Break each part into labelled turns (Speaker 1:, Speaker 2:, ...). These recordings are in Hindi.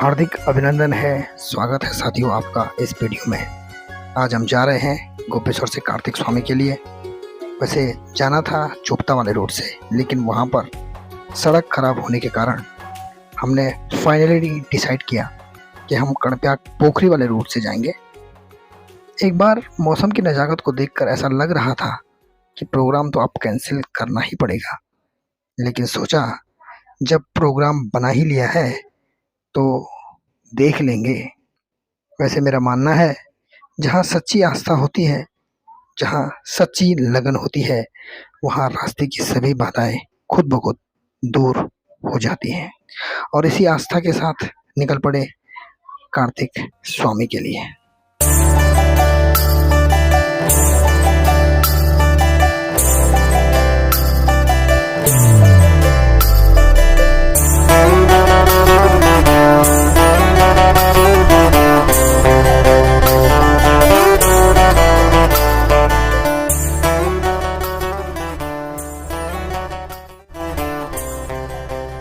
Speaker 1: हार्दिक अभिनंदन है, स्वागत है साथियों आपका इस वीडियो में। आज हम जा रहे हैं गोपेश्वर से कार्तिक स्वामी के लिए। वैसे जाना था चोपता वाले रोड से, लेकिन वहाँ पर सड़क खराब होने के कारण हमने फाइनली डिसाइड किया कि हम कड़प्याग पोखरी वाले रूट से जाएंगे। एक बार मौसम की नज़ाकत को देखकर ऐसा लग रहा था कि प्रोग्राम तो अब कैंसिल करना ही पड़ेगा, लेकिन सोचा जब प्रोग्राम बना ही लिया है तो देख लेंगे। वैसे मेरा मानना है, जहाँ सच्ची आस्था होती है, जहाँ सच्ची लगन होती है, वहाँ रास्ते की सभी बाधाएं खुद ब खुद दूर हो जाती हैं। और इसी आस्था के साथ निकल पड़े कार्तिक स्वामी के लिए।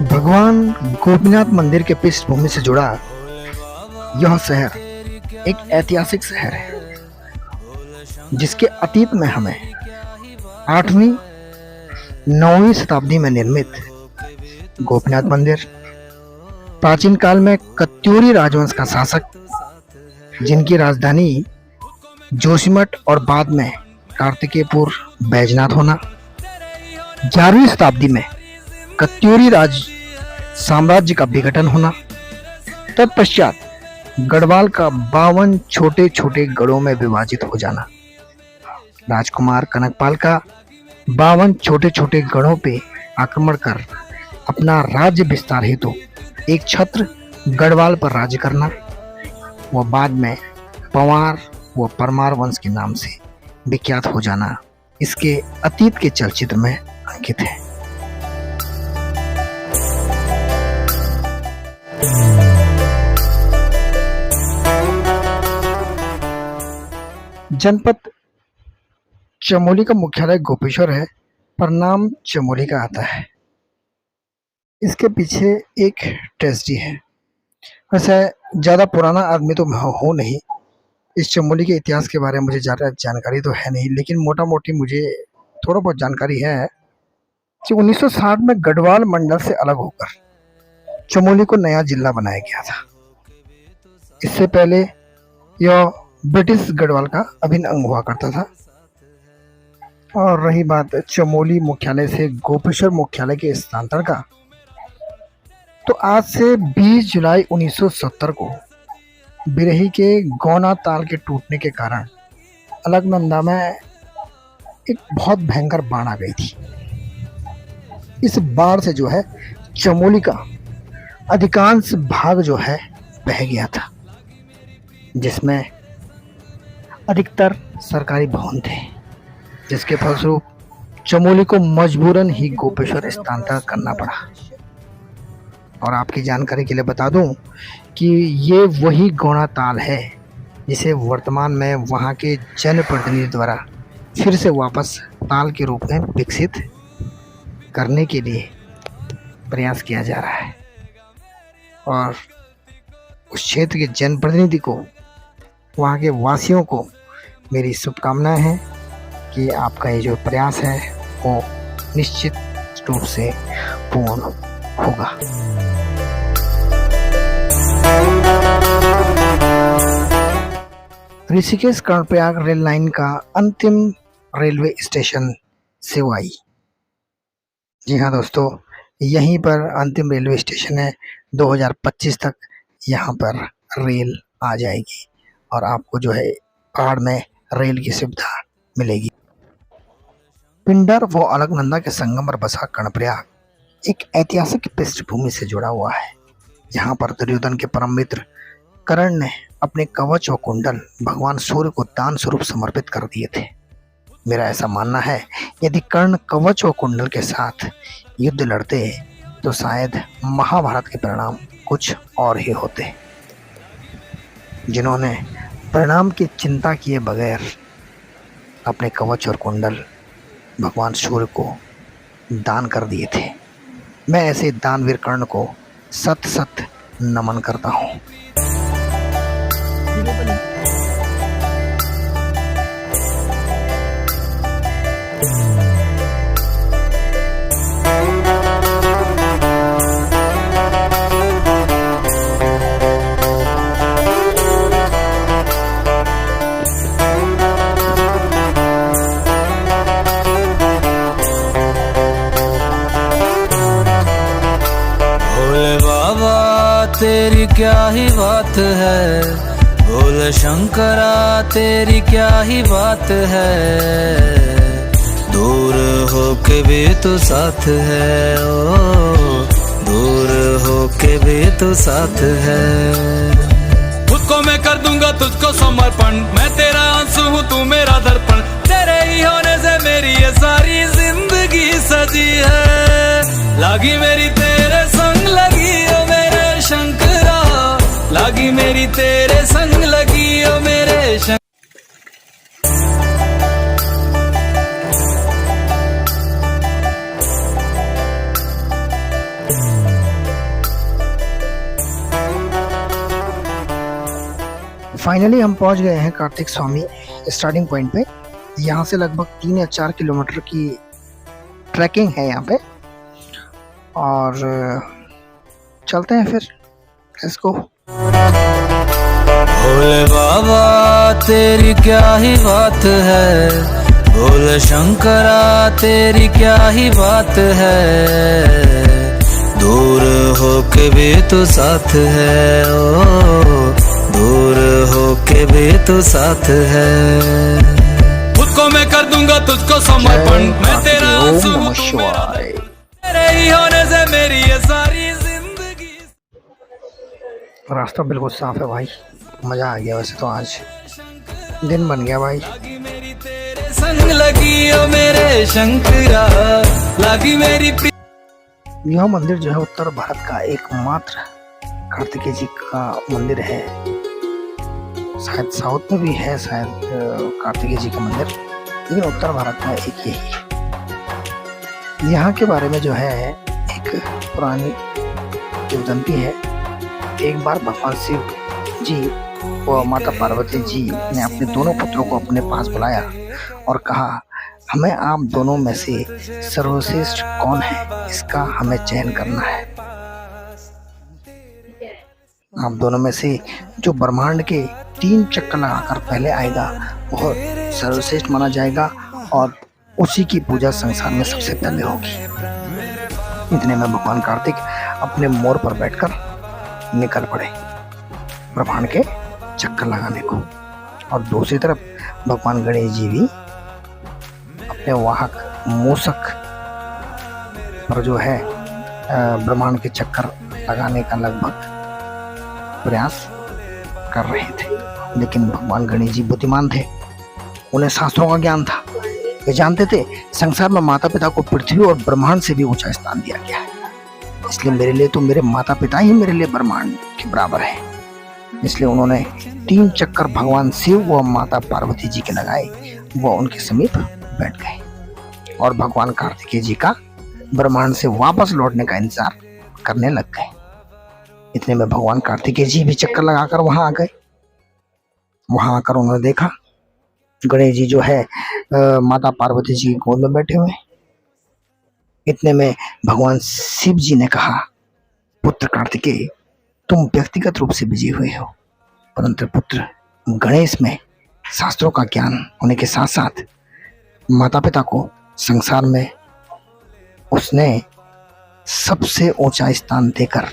Speaker 1: भगवान गोपीनाथ मंदिर के पृष्ठभूमि से जुड़ा यह शहर एक ऐतिहासिक शहर है, जिसके अतीत में हमें 8वीं 9वीं शताब्दी में निर्मित गोपीनाथ मंदिर, प्राचीन काल में कत्यूरी राजवंश का शासक, जिनकी राजधानी जोशीमठ और बाद में कार्तिकेयपुर बैजनाथ होना, 11वीं शताब्दी में कत्यूरी राज साम्राज्य का विघटन होना, तत्पश्चात गढ़वाल का 52 छोटे छोटे गढ़ों में विभाजित हो जाना, राजकुमार कनकपाल का 52 छोटे छोटे गढ़ों पे आक्रमण कर अपना राज्य विस्तार हेतु एक छत्र गढ़वाल पर राज्य करना, व बाद में पंवार व परमार वंश के नाम से विख्यात हो जाना इसके अतीत के चलचित्र में अंकित है। जनपद चमोली का मुख्यालय गोपेश्वर है, पर नाम चमोली का आता है। इसके पीछे एक ट्रेजेडी है। वैसे ज़्यादा पुराना आदमी तो हो नहीं, इस चमोली के इतिहास के बारे में मुझे ज़्यादा जानकारी तो है नहीं, लेकिन मोटा मोटी मुझे थोड़ा बहुत जानकारी है कि 1960 में गढ़वाल मंडल से अलग होकर चमोली को नया जिला बनाया गया था। इससे पहले यह ब्रिटिश गढ़वाल का अभिन्न अंग हुआ करता था। और रही बात चमोली मुख्यालय से गोपेश्वर मुख्यालय के स्थानांतरण का, तो आज से 20 जुलाई 1970 को बिरही के गौना ताल के टूटने के कारण अलकनंदा में एक बहुत भयंकर बाढ़ आ गई थी। इस बाढ़ से जो है चमोली का अधिकांश भाग जो है बह गया था, जिसमें अधिकतर सरकारी भवन थे, जिसके फलस्वरूप चमोली को मजबूरन ही गोपेश्वर स्थानांतरित करना पड़ा। और आपकी जानकारी के लिए बता दूं कि ये वही गौना ताल है जिसे वर्तमान में वहाँ के जनप्रतिनिधि द्वारा फिर से वापस ताल के रूप में विकसित करने के लिए प्रयास किया जा रहा है। और उस क्षेत्र के जनप्रतिनिधि को, वहाँ के वासियों को मेरी शुभकामनाएं हैं कि आपका ये जो प्रयास है वो निश्चित रूप से पूर्ण होगा। ऋषिकेश कर्णप्रयाग रेल लाइन का अंतिम रेलवे स्टेशन सेवाई। जी हाँ दोस्तों, यहीं पर अंतिम रेलवे स्टेशन है। 2025 तक यहाँ पर रेल आ जाएगी और आपको जो है पहाड़ में रेल की सुविधा मिलेगी। पिंडर व अलकनंदा के संगम पर बसा कर्णप्रयाग एक ऐतिहासिक पृष्ठभूमि से जुड़ा हुआ है। यहाँ पर दुर्योधन के परम मित्र कर्ण ने अपने कवच व कुंडल भगवान सूर्य को दान स्वरूप समर्पित कर दिए थे। मेरा ऐसा मानना है, यदि कर्ण कवच व कुंडल के साथ युद्ध लड़ते तो शायद महाभारत के परिणाम कुछ और ही होते। जिन्होंने परिणाम की चिंता किए बगैर अपने कवच और कुंडल भगवान सूर्य को दान कर दिए थे। मैं ऐसे दानवीर कर्ण को सत सत नमन करता हूँ।
Speaker 2: भोले बाबा तेरी क्या ही बात है, भोले शंकरा तेरी क्या ही बात है, दूर होके भी तू साथ है, ओ दूर होके भी तू साथ है। खुद को मैं कर दूंगा तुझको समर्पण, मैं तेरा आंसू हूँ तू मेरा दर्पण, तेरे ही होने से मेरी ये सारी जिंदगी सजी है। लागी मेरी तेरे संग लगी ओ मेरे शंकरा, लागी मेरी तेरे संग लगी ओ मेरे शंकरा।
Speaker 1: फाइनली हम पहुंच गए हैं कार्तिक स्वामी स्टार्टिंग पॉइंट पे। यहाँ से लगभग 3 या 4 किलोमीटर की ट्रैकिंग है यहाँ पे, और चलते हैं फिर इसको।
Speaker 2: भोले बाबा तेरी क्या ही बात है, भोले शंकरा तेरी क्या ही बात है, दूर होके भी तू साथ है, ओ दूर होके भी तू साथ है। खुद को मैं कर दूंगा तुझको समर्पण, मैं तेरा आंसू हूँ तू मेरा दर्पण, तेरे ही होने से मेरी ये सारी जिंदगी।
Speaker 1: रास्ता बिल्कुल साफ है भाई, मजा आ गया। वैसे तो आज दिन बन गया भाई।
Speaker 2: लागी मेरी तेरे संग लगी ओ मेरे शंकरा, लागी मेरी।
Speaker 1: यह मंदिर जो है उत्तर भारत का एकमात्र कार्तिकेय जी का मंदिर है। शायद साउथ में भी है शायद कार्तिकेय जी का मंदिर, लेकिन उत्तर भारत में एक यही है। यहाँ के बारे में जो है एक पुरानी किंवदंती है। एक बार भगवान शिव जी व माता पार्वती जी ने अपने दोनों पुत्रों को अपने पास बुलाया और कहा, हमें आप दोनों में से सर्वश्रेष्ठ कौन है, इसका हमें चयन करना है। आप दोनों में से जो ब्रह्मांड के 3 चक्कर लगाकर पहले आएगा वह सर्वश्रेष्ठ माना जाएगा और उसी की पूजा संसार में सबसे पहले होगी। इतने में भगवान कार्तिक अपने मोर पर बैठकर निकल पड़े ब्रह्मांड के चक्कर लगाने को, और दूसरी तरफ भगवान गणेश जी भी अपने वाहक मूषक पर जो है ब्रह्मांड के चक्कर लगाने का लगभग प्रयास कर रहे थे। लेकिन भगवान गणेश जी बुद्धिमान थे, उन्हें शास्त्रों का ज्ञान था। वे जानते थे संसार में माता पिता को पृथ्वी और ब्रह्मांड से भी ऊंचा स्थान दिया गया है, इसलिए मेरे लिए तो मेरे माता पिता ही मेरे लिए ब्रह्मांड के बराबर है। इसलिए उन्होंने 3 चक्कर भगवान शिव व माता पार्वती जी के लगाए, वह उनके समीप बैठ गए और भगवान कार्तिकेय जी का ब्रह्मांड से वापस लौटने का इंतजार करने लग गए। इतने में भगवान कार्तिकेय जी भी चक्कर लगाकर वहां आ गए। वहां आकर उन्होंने देखा गणेश जी जो है माता पार्वती जी की गोद में बैठे हुए। इतने में भगवान शिव जी ने कहा, पुत्र कार्तिकेय, तुम व्यक्तिगत रूप से बिजी हुए हो, परंतु पुत्र गणेश में शास्त्रों का ज्ञान होने के साथ साथ माता पिता को संसार में उसने सबसे ऊंचा स्थान देकर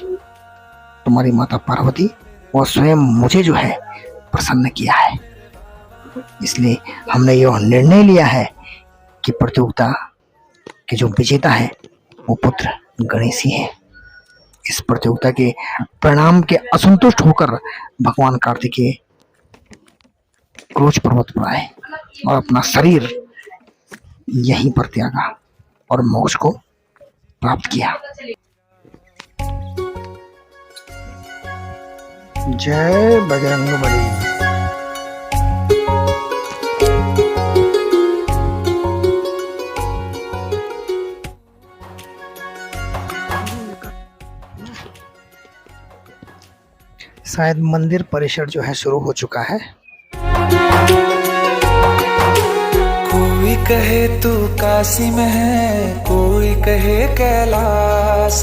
Speaker 1: तुम्हारी माता पार्वती और स्वयं मुझे जो है प्रसन्न किया है। इसलिए हमने यह निर्णय लिया है कि प्रतियोगिता के जो विजेता है वो पुत्र गणेश ही है। इस प्रतियोगिता के परिणाम के असंतुष्ट होकर भगवान कार्तिकेय क्रोच पर्वत पर आए और अपना शरीर यहीं पर त्यागा और मोक्ष को प्राप्त किया। जय बजरंगबली। शायद मंदिर परिसर जो है शुरू हो चुका है।
Speaker 2: कोई कहे तू काशी में है, कोई कहे कैलाश,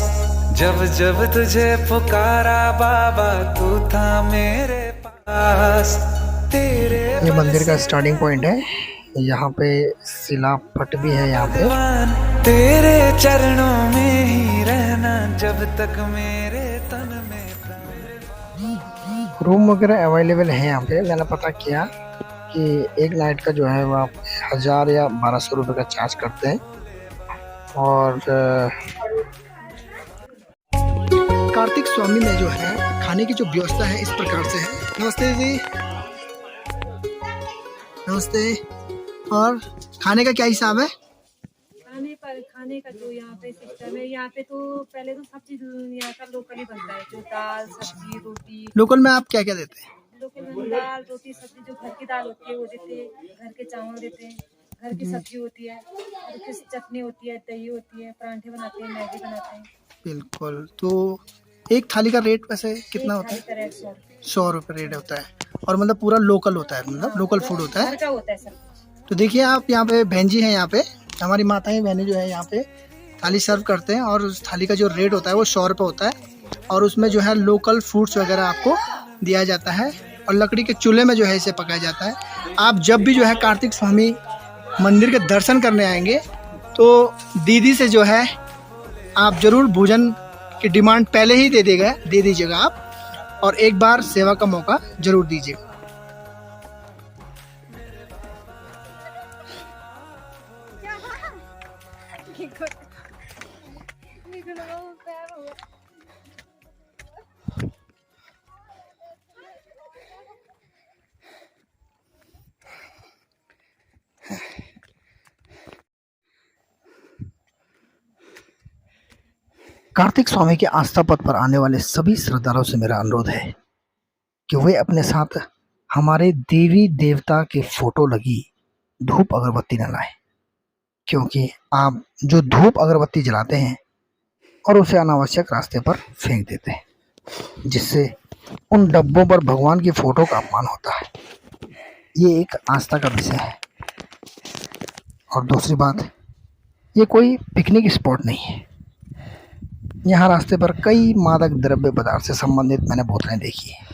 Speaker 2: जब जब तुझे पुकारा बाबा तू था मेरे पास। तेरे
Speaker 1: ये मंदिर का स्टार्टिंग पॉइंट है, यहाँ पे शिला पट भी है यहाँ पे।
Speaker 2: तेरे चरणों में ही रहना जब तक मेरे तन में प्राण।
Speaker 1: रूम वगैरह अवेलेबल है यहाँ पे। मैंने पता किया कि एक नाइट का जो है वो आप 1000 या 1200 रुपये का चार्ज करते हैं। और कार्तिक स्वामी में जो है खाने की जो व्यवस्था है इस प्रकार से है। नमस्ते जी, नमस्ते। और खाने का क्या हिसाब है?
Speaker 3: खाने का जो यहाँ पे सिस्टम है, यहाँ पे तो पहले तो सब चीज यहाँ का लोकल ही बनता है, जो दाल सब्जी रोटी।
Speaker 1: लोकल में आप क्या क्या देते हैं?
Speaker 3: लोकल में दाल रोटी सब्जी, जो घर की दाल होती है वो देते हैं, घर के चावल देते हैं, घर की सब्जी होती है, घर की चटनी होती है, दही होती है, परांठे बनाते हैं, मैगी बनाते हैं।
Speaker 1: बिल्कुल। तो एक थाली का रेट वैसे कितना होता है? 100 रुपये रेट होता है। और मतलब पूरा लोकल होता है, मतलब लोकल फूड होता है।
Speaker 3: घर का होता है सब।
Speaker 1: तो देखिए आप यहाँ पे बहन जी हैं, यहाँ पे हमारी माताएं बहनें जो है यहाँ पे थाली सर्व करते हैं। और उस थाली का जो रेट होता है वो 100 रुपये होता है। और उसमें जो है लोकल फ्रूट्स वगैरह आपको दिया जाता है। और लकड़ी के चूल्हे में जो है इसे पकाया जाता है। आप जब भी जो है कार्तिक स्वामी मंदिर के दर्शन करने आएंगे तो दीदी से जो है आप ज़रूर भोजन की डिमांड पहले ही दे दीजिएगा आप। और एक बार सेवा का मौका ज़रूर दीजिएगा। कार्तिक स्वामी के आस्था पथ पर आने वाले सभी श्रद्धालुओं से मेरा अनुरोध है कि वे अपने साथ हमारे देवी देवता के फोटो लगी धूप अगरबत्ती न लाएं, क्योंकि आप जो धूप अगरबत्ती जलाते हैं और उसे अनावश्यक रास्ते पर फेंक देते हैं, जिससे उन डब्बों पर भगवान की फोटो का अपमान होता है। ये एक आस्था का विषय है। और दूसरी बात, ये कोई पिकनिक स्पॉट नहीं है। यहाँ रास्ते पर कई मादक द्रव्य पदार्थ से संबंधित मैंने बोतलें देखी हैं।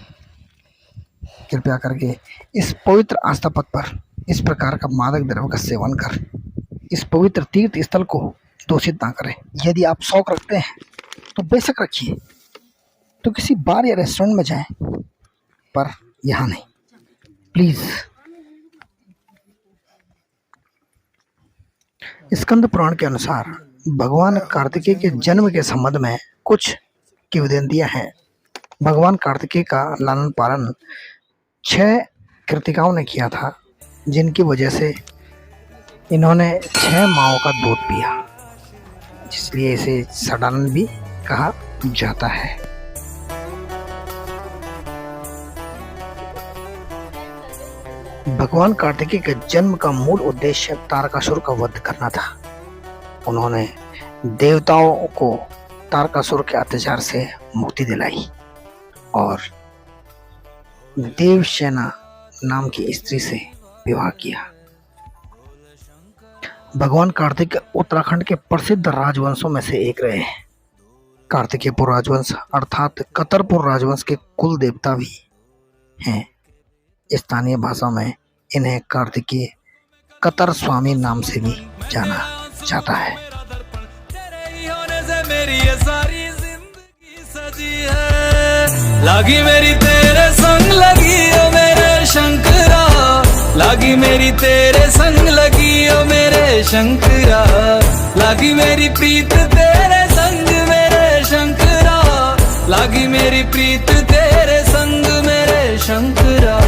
Speaker 1: कृपया करके इस पवित्र आस्था पथ पर इस प्रकार का मादक द्रव्य का सेवन कर इस पवित्र तीर्थ स्थल को दूषित ना करें। यदि आप शौक रखते हैं तो बेशक रखिए, तो किसी बार या रेस्टोरेंट में जाएं, पर यहाँ नहीं, प्लीज़। स्कंद पुराण के अनुसार भगवान कार्तिकेय के जन्म के संबंध में कुछ किंवदंतियां हैं। भगवान कार्तिकेय का लालन पालन 6 कृतिकाओं ने किया था, जिनकी वजह से इन्होंने 6 माओं का दूध पिया, इसलिए इसे षडानन भी कहा जाता है। भगवान कार्तिकेय के जन्म का मूल उद्देश्य तारकासुर का वध करना था। उन्होंने देवताओं को तारकासुर के अत्याचार से मुक्ति दिलाई और देवसेना नाम की स्त्री से विवाह किया। भगवान कार्तिक उत्तराखंड के प्रसिद्ध राजवंशों में से एक रहे हैं। कार्तिकेयपुर राजवंश अर्थात कतरपुर राजवंश के कुल देवता भी हैं। स्थानीय भाषा में इन्हें कार्तिकेय कतर स्वामी नाम से भी जाना जाता है।
Speaker 2: मेरी ये सारी जिंदगी सजी है, लागी मेरी तेरे संग लगी ओ मेरे शंकरा, लागी मेरी तेरे संग लगी ओ मेरे शंकरा, लागी मेरी प्रीत तेरे संग मेरे शंकरा, लागी मेरी प्रीत तेरे संग मेरे शंकरा।